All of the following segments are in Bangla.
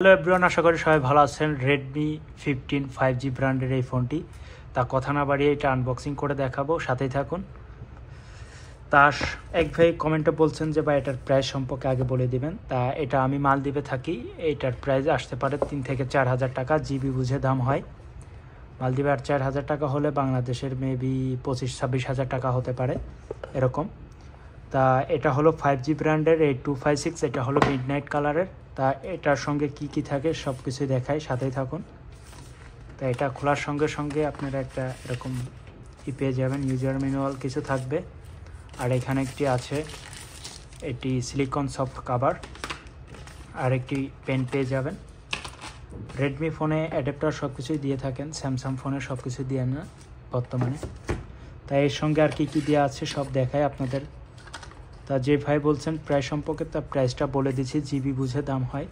হ্যালো এভরিওয়ান, আশা করি সবাই ভালো আছেন। রেডমি 15 5G ব্র্যান্ডের এই ফোনটি, তা কথা না বাড়িয়ে এটা আনবক্সিং করে দেখাবো, সাথেই থাকুন। তা এক ভাই কমেন্টে বলছেন যে ভাই এটার প্রাইস সম্পর্কে আগে বলে দিবেন। তা এটা আমি মালদ্বীপে থাকি, এটার প্রাইস আসতে পারে 3 থেকে 4 হাজার টাকা, জিবি বুঝে দাম হয়। মালদ্বীপে আর 4 হাজার টাকা হলে বাংলাদেশের মেবি 25-26 হাজার টাকা হতে পারে এরকম। তা এটা হলো 5G ব্র্যান্ডের 8256, এটা হলো মিডনাইট কালারের। তা এটার সঙ্গে কি কি থাকে সব কিছুই দেখায়, সাথেই থাকুন। তা এটা খোলার সঙ্গে সঙ্গে আপনারা একটা এরকম পেয়ে যাবেন, ইউজার ম্যানুয়াল কিছু থাকবে। আর এখানে একটি আছে, এটি সিলিকন সফট কাভার, আর একটি পেন পেয়ে যাবেন। রেডমি ফোনে অ্যাডাপ্টার সব কিছুই দিয়ে থাকেন, স্যামসাং ফোনে সব কিছু দিয়ে না বর্তমানে। তাই এর সঙ্গে আর কি কি দেওয়া আছে সব দেখায় আপনাদের। তা যে ভাই বলছেন প্রাইস সম্পর্কে, তার প্রাইসটা বলে দিচ্ছি, জিবি বুঝে দাম হয়।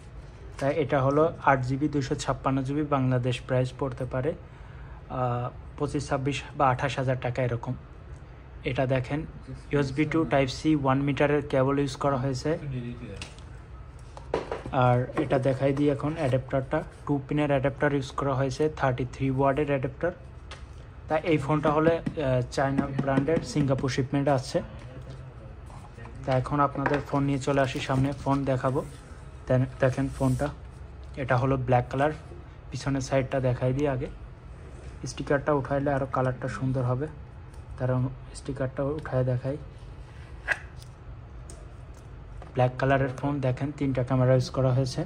তাই এটা হলো 8GB 256GB, বাংলাদেশ প্রাইস পড়তে পারে 25-26 বা 28 হাজার টাকা এরকম। এটা দেখেন USB to Type-C 1 মিটারের কেবল ইউজ করা হয়েছে। আর এটা দেখাই দিই এখন, অ্যাডাপ্টারটা 2 পিনের অ্যাডাপ্টার ইউজ করা হয়েছে, 33 ওয়াটের অ্যাডাপ্টার। তা এই ফোনটা হলে চায়না ব্র্যান্ডের, সিঙ্গাপুর শিপমেন্ট আছে। তা এখন আপনাদের ফোন নিয়ে চলে আসি সামনে, ফোন দেখাবো। দেখেন ফোনটা, এটা হলো ব্ল্যাক কালার। পিছনের সাইডটা দেখাই দিই আগে, স্টিকারটা উঠাইলে আরও কালারটা সুন্দর হবে, তার স্টিকারটা উঠায় দেখাই। ব্ল্যাক কালারের ফোন, দেখেন 3টা ক্যামেরা ইউজ করা হয়েছে।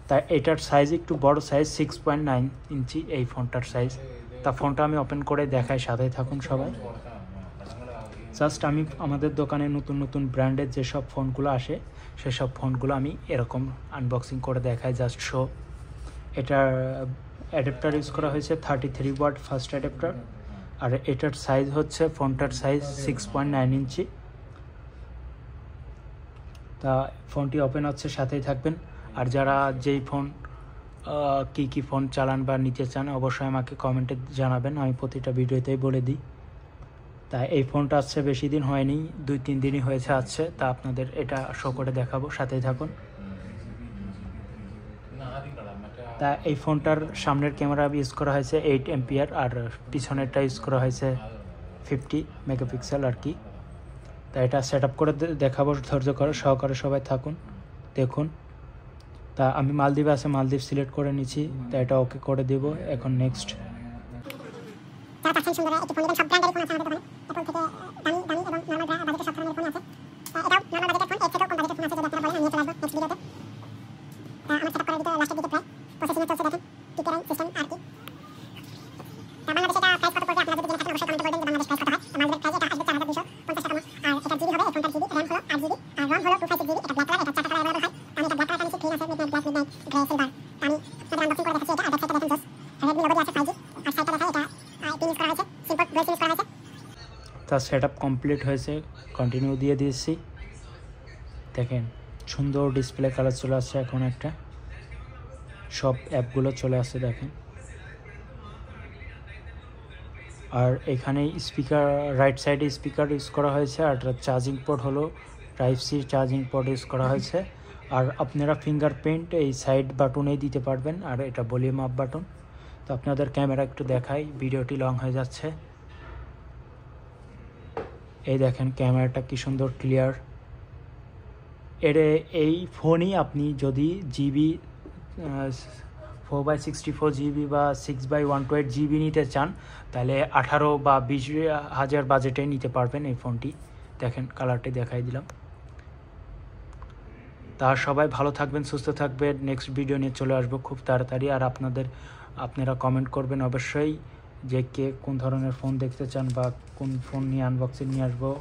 তাই এটার সাইজ একটু বড় সাইজ, 6.9 ইঞ্চি এই ফোনটার সাইজ। তা ফোনটা আমি ওপেন করে দেখাই, সাথেই থাকুন সবাই। জাস্ট আমি আমাদের দোকানে নতুন নতুন ব্র্যান্ডের যেসব ফোনগুলো আসে সেসব ফোনগুলো আমি এরকম আনবক্সিং করে দেখাই, জাস্ট শো। এটার অ্যাডাপ্টার ইউজ করা হয়েছে 33 ওয়াট ফার্স্ট অ্যাডাপ্টার। আর এটার সাইজ হচ্ছে, ফোনটার সাইজ 6.9 ইঞ্চি। তা ফোনটি ওপেন হচ্ছে, সাথেই থাকবেন। আর যারা যেই ফোন কি ফোন চালান বা নিতে চান অবশ্যই আমাকে কমেন্টে জানাবেন, আমি প্রতিটা ভিডিওতেই বলে দিই। তা এই ফোনটা আসছে বেশি দিন হয়নি, 2-3 দিনই হয়েছে আসছে। তা আপনাদের এটা শো করে দেখাবো, সাথেই থাকুন। তা এই ফোনটার সামনের ক্যামেরা ইউজ করা হয়েছে 8 এমপিআর, আর পিছনেরটা ইউজ করা হয়েছে 50 মেগাপিক্সেল আর কি। তা এটা সেট আপ করে দেখাবো, ধৈর্য করে সহকারে সবাই থাকুন, দেখুন। তা আমি মালদ্বীপে আছে, মালদ্বীপ সিলেক্ট করে নিচ্ছি। তা এটা ওকে করে দেবো এখন। নেক্সট তা সেট আপ কমপ্লিট হয়েছে, কন্টিনিউ দিয়ে দিয়েছি। দেখেন সুন্দর ডিসপ্লে কালার চলে আসছে এখন, একটা সব অ্যাপগুলো চলে আসছে দেখেন। আর এখানে স্পিকার, রাইট সাইডে স্পিকার ইউজ করা হয়েছে। আর চার্জিং পোর্ট হলো Type-C চার্জিং পোর্ট ইউজ করা হয়েছে। আর আপনারা ফিঙ্গারপ্রিন্ট এই সাইড বাটনেই দিতে পারবেন, আর এটা ভলিউম আপ বাটন। তো আপনাদের ক্যামেরা একটু দেখাই, ভিডিওটি লং হয়ে যাচ্ছে। এই দেখেন ক্যামেরাটা কি সুন্দর ক্লিয়ার। এই ফোনই আপনি যদি জিবি 4/64GB বা 6/128GB নিতে চান, তাহলে 18 বা 20 হাজার বাজেটে নিতে পারবেন এই ফোনটি। দেখেন কালারটি দেখাই দিলাম। তা সবাই ভালো থাকবেন, সুস্থ থাকবেন। নেক্সট ভিডিও নিয়ে চলে আসবো খুব তাড়াতাড়ি। আর আপনারা কমেন্ট করবেন অবশ্যই যে কে কোন ধরনের ফোন দেখতে চান বা কোন ফোন নিয়ে আনবক্সিং নিয়ে আসবো।